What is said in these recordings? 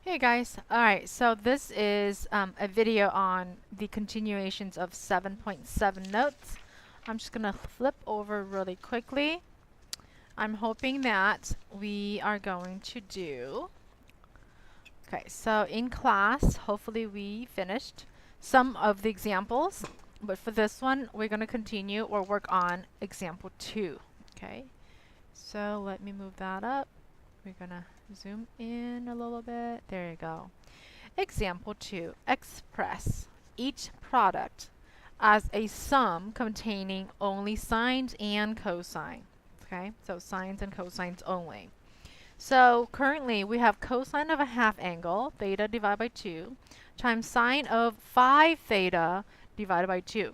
Hey guys, alright, so this is a video on the continuations of 7.7 notes. I'm just going to flip over really quickly. I'm hoping that we are going to do, okay, so in class, hopefully we finished some of the examples, but for this one, we're going to continue or work on example 2, okay? So let me move that up. We're going to zoom in a little bit. There you go. Example 2. Express each product as a sum containing only sines and cosine. Okay, so sines and cosines only. So currently we have cosine of a half angle, theta divided by 2, times sine of 5 theta divided by 2.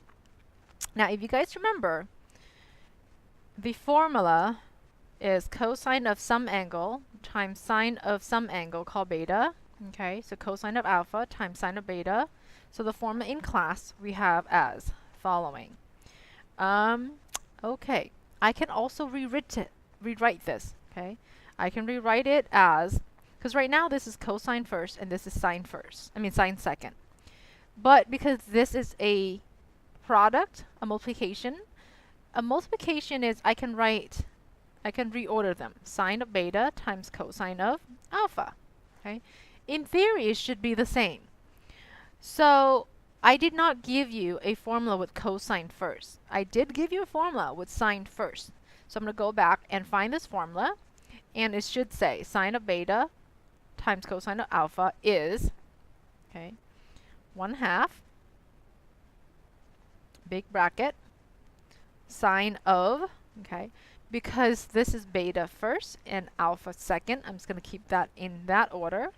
Now if you guys remember, the formula is cosine of some angle times sine of some angle called beta. Okay, so cosine of alpha times sine of beta. So the formula in class we have as following. Okay, I can also rewrite this. Okay, I can rewrite it as, because right now this is cosine first and this is sine first. I mean sine second. But because this is a product, a multiplication is I can reorder them. Sine of beta times cosine of alpha. Okay? In theory, it should be the same. So I did not give you a formula with cosine first. I did give you a formula with sine first. So I'm going to go back and find this formula. And it should say sine of beta times cosine of alpha is, okay, 1/2, big bracket, sine of, okay, because this is beta first and alpha second, I'm just going to keep that in that order.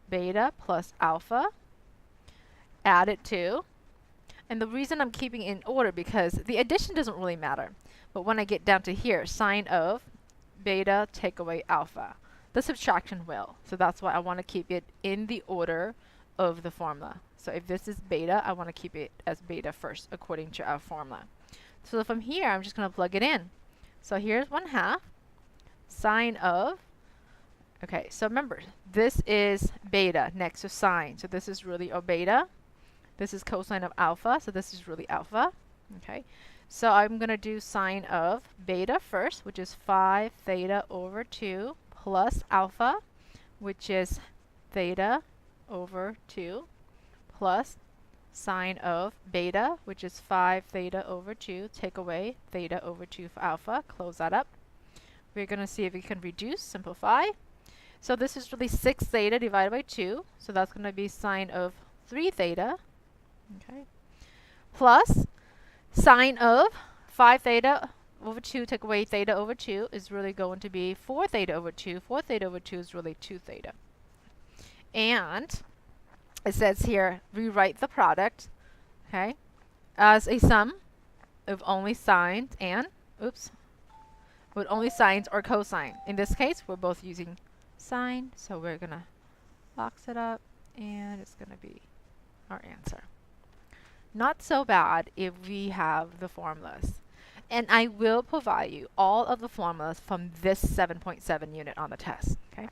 Beta plus alpha, add it to. And the reason I'm keeping it in order because the addition doesn't really matter. But when I get down to here, sine of beta take away alpha. The subtraction will. So that's why I want to keep it in the order of the formula. So if this is beta, I want to keep it as beta first according to our formula. So from here, I'm just going to plug it in. So here's 1/2 sine of, okay, so remember, this is beta next to sine. So this is really a beta. This is cosine of alpha, so this is really alpha. Okay, so I'm going to do sine of beta first, which is 5 theta over 2 plus alpha, which is theta over 2 plus sine of beta, which is 5 theta over 2, take away theta over 2 for alpha, close that up. We're going to see if we can reduce, simplify. So this is really 6 theta divided by 2, so that's going to be sine of 3 theta, okay, plus sine of 5 theta over 2, take away theta over 2, is really going to be 4 theta over 2. 4 theta over 2 is really 2 theta. And it says here, rewrite the product, okay, as a sum of only sines and, oops, with only sines or cosine. In this case, we're both using sine, so we're going to box it up, and it's going to be our answer. Not so bad if we have the formulas. And I will provide you all of the formulas from this 7.7 unit on the test, okay?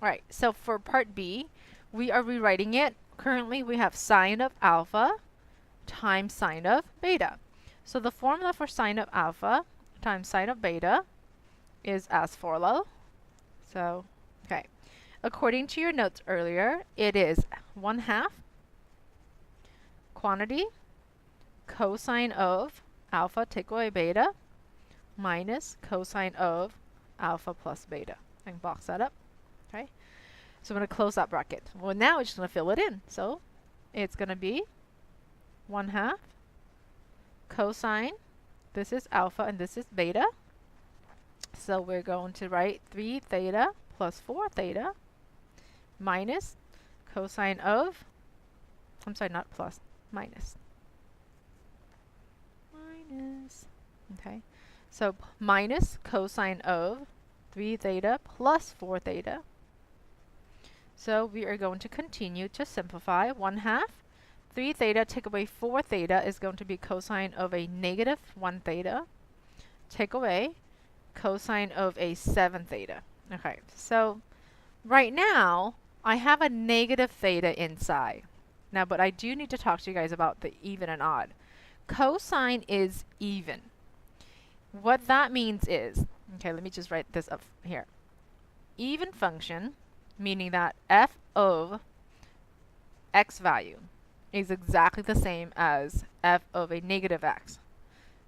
All right, so for part B, we are rewriting it. Currently, we have sine of alpha times sine of beta. So the formula for sine of alpha times sine of beta is as follows. So, okay. According to your notes earlier, it is 1/2 quantity cosine of alpha take away beta minus cosine of alpha plus beta. I can box that up. Okay. So I'm going to close that bracket. Well, now we're just going to fill it in. So it's going to be 1/2 cosine. This is alpha and this is beta. So we're going to write 3 theta plus 4 theta minus cosine of, I'm sorry, not plus, minus. Okay. So minus cosine of 3 theta plus 4 theta. So we are going to continue to simplify. 1/2 3 theta take away 4 theta is going to be cosine of a negative 1 theta. Take away cosine of a 7 theta. Okay, so right now I have a negative theta inside. Now, but I do need to talk to you guys about the even and odd. Cosine is even. What that means is, okay, let me just write this up here. Even function, meaning that f of x value is exactly the same as f of a negative x.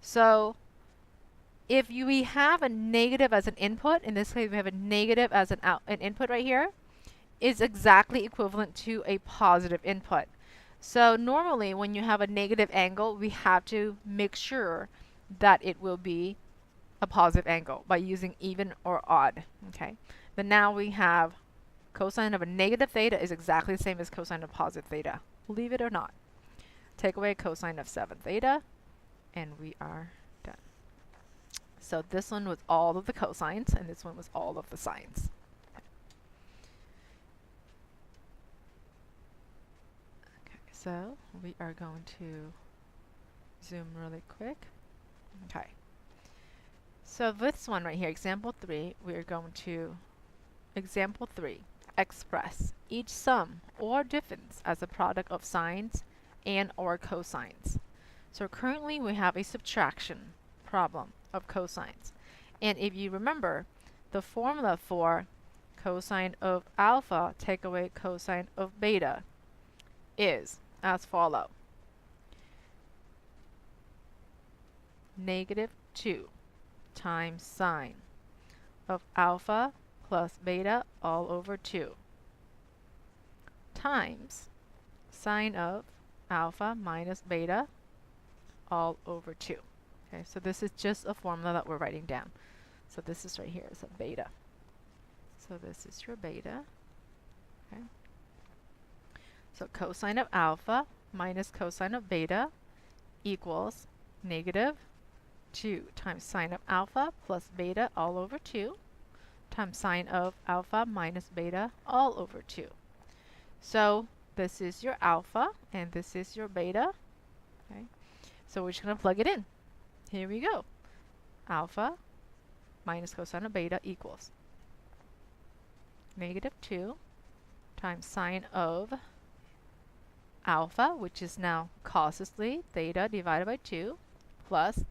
So if we have a negative as an input, in this case we have a negative as an input right here, is exactly equivalent to a positive input. So normally when you have a negative angle, we have to make sure that it will be a positive angle by using even or odd. Okay, but now we have cosine of a negative theta is exactly the same as cosine of positive theta. Believe it or not. Take away cosine of 7 theta, and we are done. So this one was all of the cosines, and this one was all of the sines. Okay, so we are going to zoom really quick. Okay. So this one right here, example 3, we are going to, example 3, express each sum or difference as a product of sines and or cosines. So currently we have a subtraction problem of cosines. And if you remember, the formula for cosine of alpha take away cosine of beta is as follows. -2 times sine of alpha plus beta all over 2 times sine of alpha minus beta all over 2. Okay, so this is just a formula that we're writing down. So this is right here, it's a beta. So this is your beta. Okay. So cosine of alpha minus cosine of beta equals -2 times sine of alpha plus beta all over 2 times sine of alpha minus beta all over 2. So this is your alpha and this is your beta. Okay. So we're just going to plug it in. Here we go. Alpha minus cosine of beta equals -2 times sine of alpha, which is now causally theta divided by 2, plus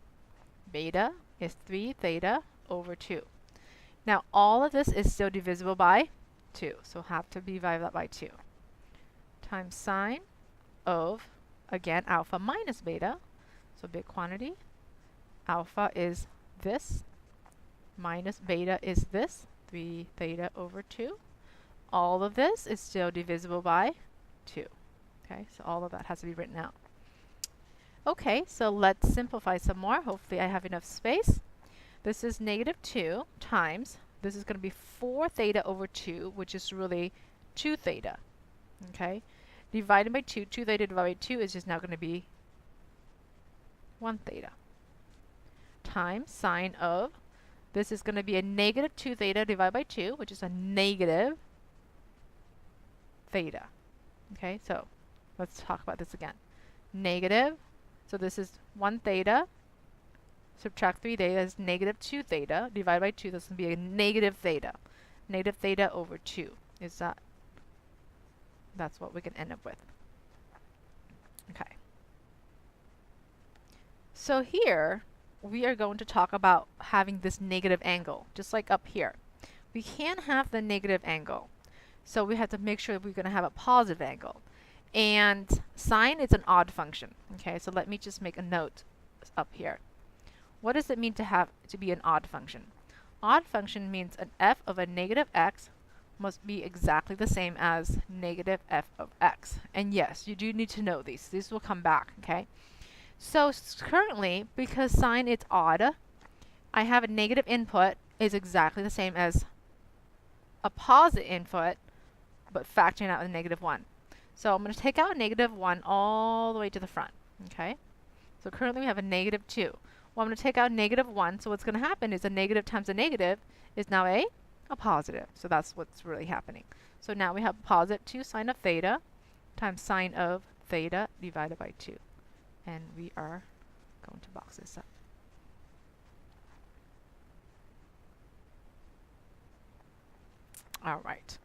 beta is 3 theta over 2. Now all of this is still divisible by 2, so have to be divided by 2. Times sine of, again, alpha minus beta, so big quantity. Alpha is this, minus beta is this, 3 theta over 2. All of this is still divisible by 2. Okay, so all of that has to be written out. Okay, so let's simplify some more. Hopefully I have enough space. This is -2 times, this is going to be 4 theta over 2, which is really 2 theta. Okay, divided by 2, 2 theta divided by 2 is just now going to be 1 theta. Times sine of, this is going to be a -2 theta divided by 2, which is a negative theta. Okay, so let's talk about this again. Negative, so this is 1 theta, subtract 3 theta is -2 theta, divided by 2, this is going to be a negative theta. Negative theta over 2 is that. That's what we can end up with. Okay. So here, we are going to talk about having this negative angle, just like up here. We can't have the negative angle. So we have to make sure we're going to have a positive angle. And sine is an odd function. Okay, so let me just make a note up here. What does it mean to be an odd function? Odd function means an f of a negative x must be exactly the same as negative f of x. And yes, you do need to know these. These will come back, okay? So currently, because sine is odd, I have a negative input is exactly the same as a positive input, but factoring out the -1. So I'm going to take out a -1 all the way to the front, okay? So currently we have a -2. Well, I'm going to take out -1, so what's going to happen is a negative times a negative is now a positive. So that's what's really happening. So now we have positive 2 sine of theta times sine of theta divided by 2. And we are going to box this up. All right.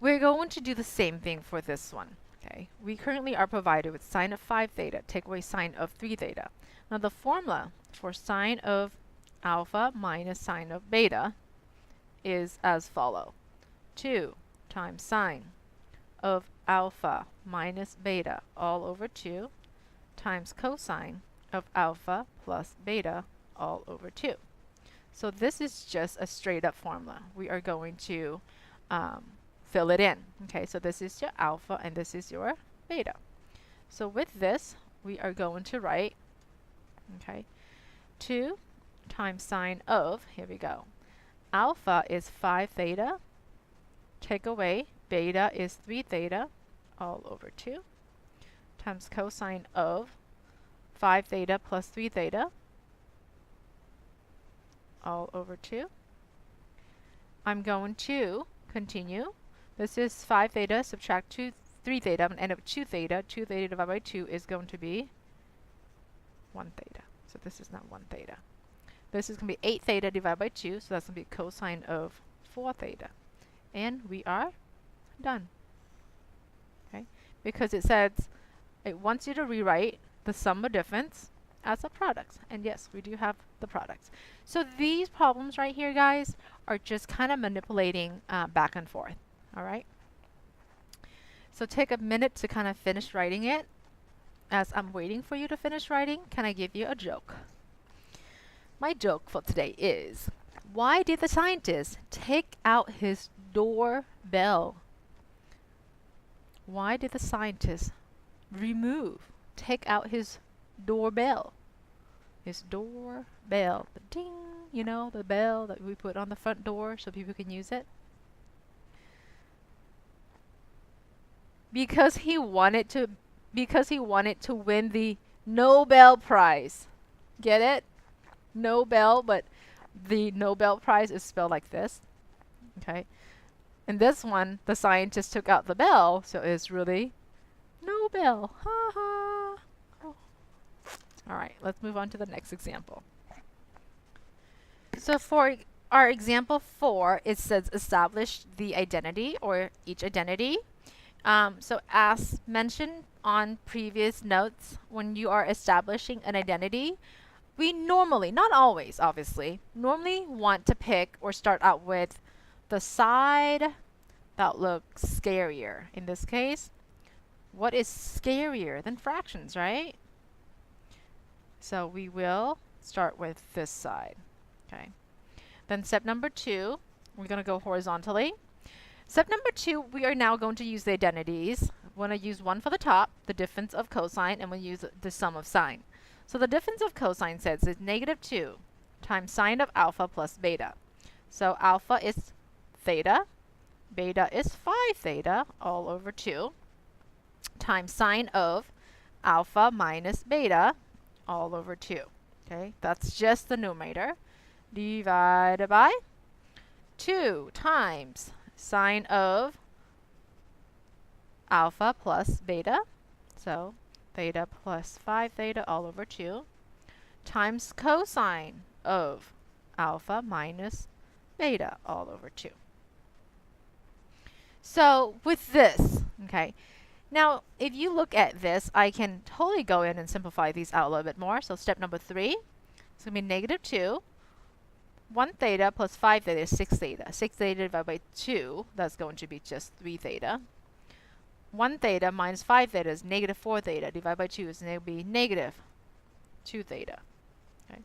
We're going to do the same thing for this one. Okay, we currently are provided with sine of 5 theta, take away sine of 3 theta. Now the formula for sine of alpha minus sine of beta is as follow. 2 times sine of alpha minus beta all over 2 times cosine of alpha plus beta all over 2. So this is just a straight up formula. We are going to fill it in. Okay, so this is your alpha and this is your beta. So with this, we are going to write, okay, 2 times sine of, here we go, alpha is 5 theta, take away, beta is 3 theta, all over 2, times cosine of 5 theta plus 3 theta, all over 2. I'm going to continue. This is 5 theta, subtract 3 theta, I'm going to end up with 2 theta. 2 theta divided by 2 is going to be 1 theta. So this is not 1 theta. This is going to be 8 theta divided by 2, so that's going to be cosine of 4 theta. And we are done. Okay? Because it says it wants you to rewrite the sum of difference as a product. And yes, we do have the products. So these problems right here, guys, are just kind of manipulating back and forth. All right? So take a minute to kind of finish writing it. As I'm waiting for you to finish writing, can I give you a joke? My joke for today is, why did the scientist take out his doorbell? Why did the scientist take out his doorbell? His doorbell, the ding, you know, the bell that we put on the front door so people can use it. Because he wanted to win the Nobel Prize. Get it? Nobel, but the Nobel Prize is spelled like this. Okay? In this one, the scientist took out the bell, so it's really Nobel. Ha ha. Oh. All right, let's move on to the next example. So for our example 4, it says establish the identity or each identity. So as mentioned on previous notes, when you are establishing an identity, we normally, not always obviously, normally want to pick or start out with the side that looks scarier. In this case, what is scarier than fractions, right? So we will start with this side. Okay. Then step number 2, we're going to go horizontally. Step number 2, we are now going to use the identities. We're going to use one for the top, the difference of cosine, and we'll use the sum of sine. So the difference of cosine says it's -2 times sine of alpha plus beta. So alpha is theta, beta is 5 theta, all over 2, times sine of alpha minus beta, all over 2. Okay, that's just the numerator. Divided by 2 times sine of alpha plus beta, so theta plus 5 theta all over 2, times cosine of alpha minus beta all over 2. So with this, okay, now if you look at this, I can totally go in and simplify these out a little bit more. So step number 3, it's going to be -2. 1 theta plus 5 theta is 6 theta. 6 theta divided by 2, that's going to be just 3 theta. 1 theta minus 5 theta is -4 theta. Divided by 2 is going to be -2 theta. Okay.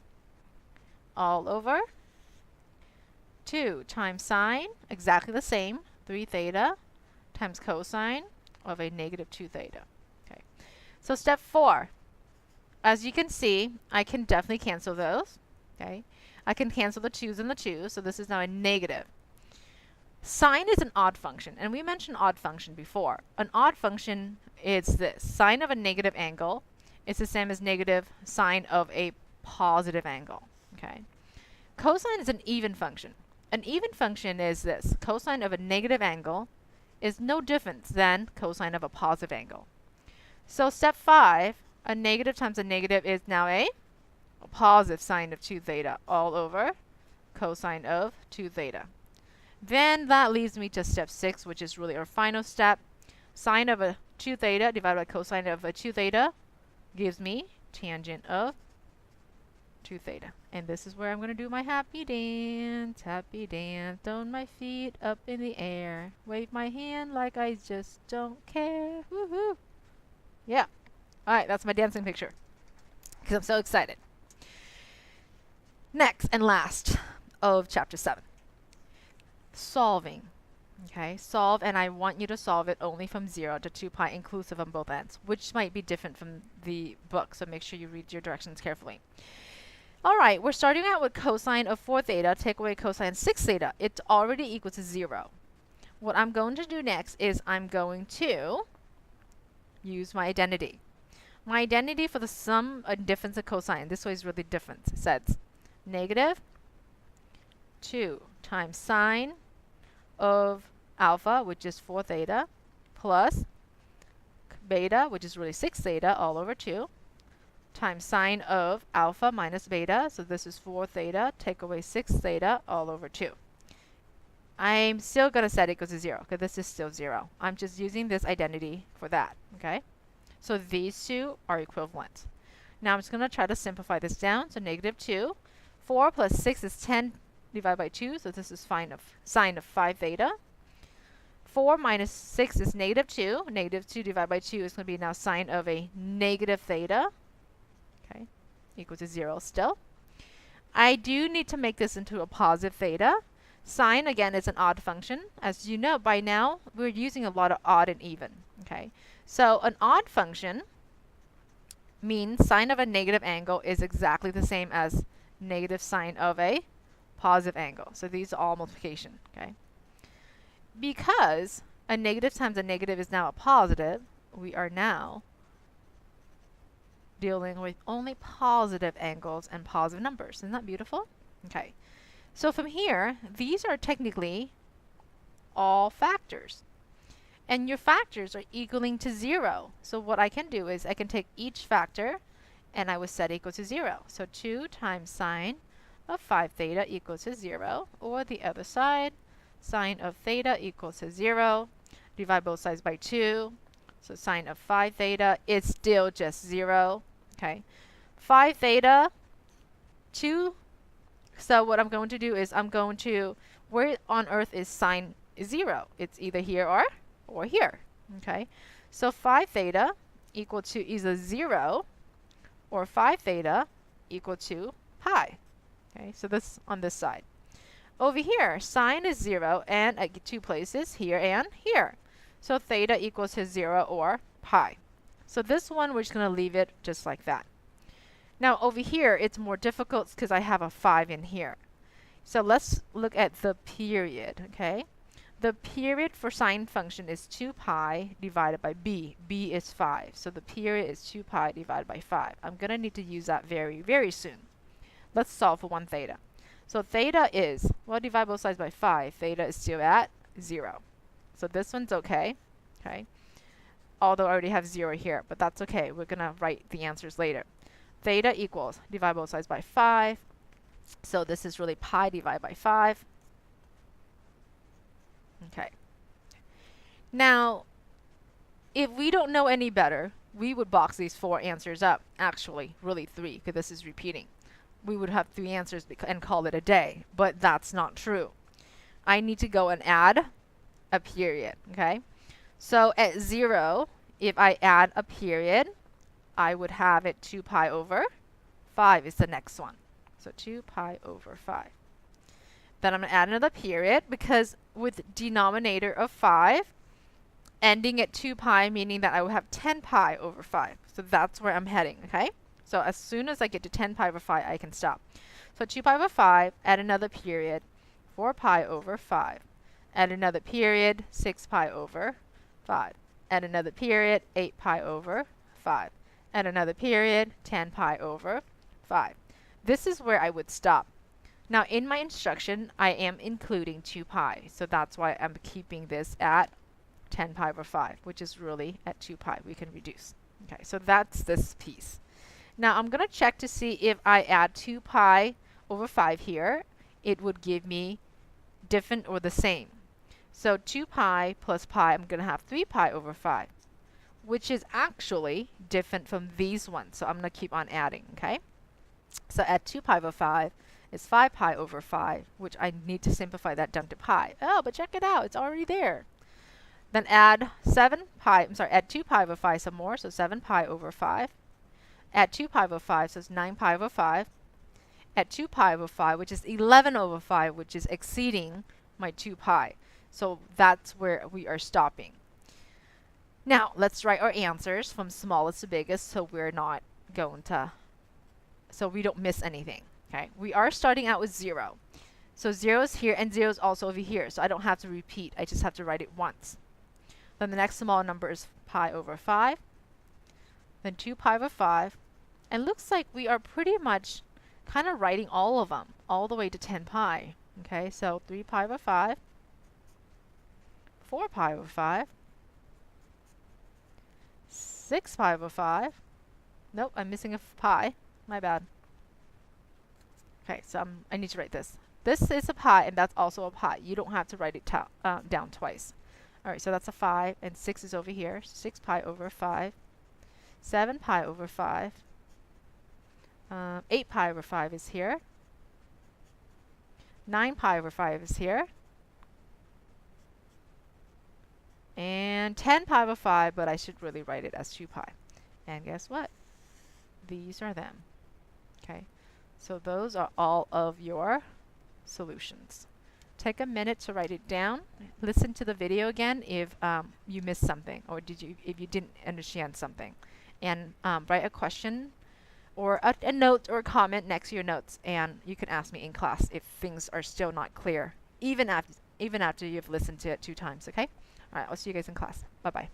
All over 2 times sine, exactly the same, 3 theta, times cosine of a -2 theta. Okay. So step 4, as you can see, I can definitely cancel those. Okay. I can cancel the 2's and the 2's, so this is now a negative. Sine is an odd function, and we mentioned odd function before. An odd function is this. Sine of a negative angle is the same as negative sine of a positive angle. Okay. Cosine is an even function. An even function is this. Cosine of a negative angle is no different than cosine of a positive angle. So step 5, a negative times a negative is now a positive sine of 2 theta all over cosine of 2 theta. Then that leads me to step 6, which is really our final step. Sine of a 2 theta divided by cosine of a 2 theta gives me tangent of 2 theta. And this is where I'm going to do my happy dance, throwing my feet up in the air, wave my hand like I just don't care. Woohoo! Yeah. All right, that's my dancing picture because I'm so excited. Next and last of chapter 7. Solving. Okay, solve, and I want you to solve it only from 0 to 2 pi inclusive on both ends, which might be different from the book, so make sure you read your directions carefully. All right, we're starting out with cosine of 4 theta, take away cosine 6 theta. It's already equal to 0. What I'm going to do next is I'm going to use my identity. My identity for the sum and difference of cosine, this way is really different. It says negative 2 times sine of alpha, which is 4 theta, plus beta, which is really 6 theta, all over 2, times sine of alpha minus beta, so this is 4 theta, take away 6 theta, all over 2. I'm still going to set it equals to 0, because this is still 0. I'm just using this identity for that, okay? So these two are equivalent. Now I'm just going to try to simplify this down. So negative 2. 4 plus 6 is 10 divided by 2. So this is sine of 5 theta. 4 minus 6 is negative 2. Negative 2 divided by 2 is going to be now sine of a negative theta. Okay, equal to 0 still. I do need to make this into a positive theta. Sine, again, is an odd function. As you know, by now, we're using a lot of odd and even. Okay, so an odd function means sine of a negative angle is exactly the same as negative sine of a positive angle. So these are all multiplication. Okay, because a negative times a negative is now a positive, we are now dealing with only positive angles and positive numbers. Isn't that beautiful? Okay. So from here, these are technically all factors. And your factors are equaling to 0. So what I can do is I can take each factor and I would set equal to 0. So 2 times sine of 5 theta equals to 0. Or the other side, sine of theta equals to 0. Divide both sides by 2. So sine of 5 theta is still just 0. Okay. 5 theta, 2. So what I'm going to do is I'm going to, where on earth is sine 0? It's either here or here. Okay. So 5 theta equal to either 0 or 5 theta equal to pi. Okay. So this on this side. Over here, sine is 0 and at 2 places, here and here. So theta equals to 0 or pi. So this one, we're just going to leave it just like that. Now over here, it's more difficult because I have a 5 in here. So let's look at the period, okay? The period for sine function is 2 pi divided by b. b is 5. So the period is 2 pi divided by 5. I'm going to need to use that very, very soon. Let's solve for 1 theta. So theta is, well, divide both sides by 5. Theta is still at 0. So this one's okay, okay? Although I already have 0 here, but that's okay. We're going to write the answers later. Theta equals, divide both sides by 5. So this is really pi divided by 5. Okay. Now, if we don't know any better, we would box these 4 answers up. Actually, really 3, because this is repeating. We would have 3 answers and call it a day, but that's not true. I need to go and add a period, okay? So at 0, if I add a period, I would have it 2 pi over 5 is the next one. So 2 pi over 5. Then I'm going to add another period because with denominator of 5, ending at 2 pi, meaning that I will have 10 pi over 5. So that's where I'm heading, okay? So as soon as I get to 10 pi over 5, I can stop. So 2 pi over 5, add another period, 4 pi over 5. Add another period, 6 pi over 5. Add another period, 8 pi over 5. Add another period, 10 pi over 5. This is where I would stop. Now in my instruction, I am including 2 pi. So that's why I'm keeping this at 10 pi over 5, which is really at 2 pi. We can reduce. Okay, so that's this piece. Now I'm going to check to see if I add 2 pi over 5 here, it would give me different or the same. So 2 pi plus pi, I'm going to have 3 pi over 5, which is actually different from these ones. So I'm going to keep on adding, okay? So add 2 pi over 5 is 5 pi over 5, which I need to simplify that down to pi. Oh, but check it out, it's already there. Then add 2 pi over 5 some more, so 7 pi over 5. Add 2 pi over 5, so it's 9 pi over 5. Add 2 pi over 5, which is 11 over 5, which is exceeding my 2 pi. So that's where we are stopping. Now, let's write our answers from smallest to biggest so we're not going to, so we don't miss anything. Okay, we are starting out with 0. So 0 is here and 0 is also over here. So I don't have to repeat. I just have to write it once. Then the next small number is pi over 5. Then 2 pi over 5. And looks like we are pretty much kind of writing all of them all the way to 10 pi. Okay, so 3 pi over 5. 4 pi over 5. 6 pi over 5. Nope, I'm missing a pi. My bad. Okay, so I need to write this. This is a pi, and that's also a pi. You don't have to write it down twice. All right, so that's a 5, and 6 is over here. 6 pi over 5. 7 pi over 5. 8 pi over 5 is here. 9 pi over 5 is here. And 10 pi over 5, but I should really write it as 2 pi. And guess what? These are them. Okay, so those are all of your solutions. Take a minute to write it down. Listen to the video again if you missed something or if you didn't understand something. And write a question or a note or a comment next to your notes, and you can ask me in class if things are still not clear, even after you've listened to it 2 times, okay? All right, I'll see you guys in class. Bye-bye.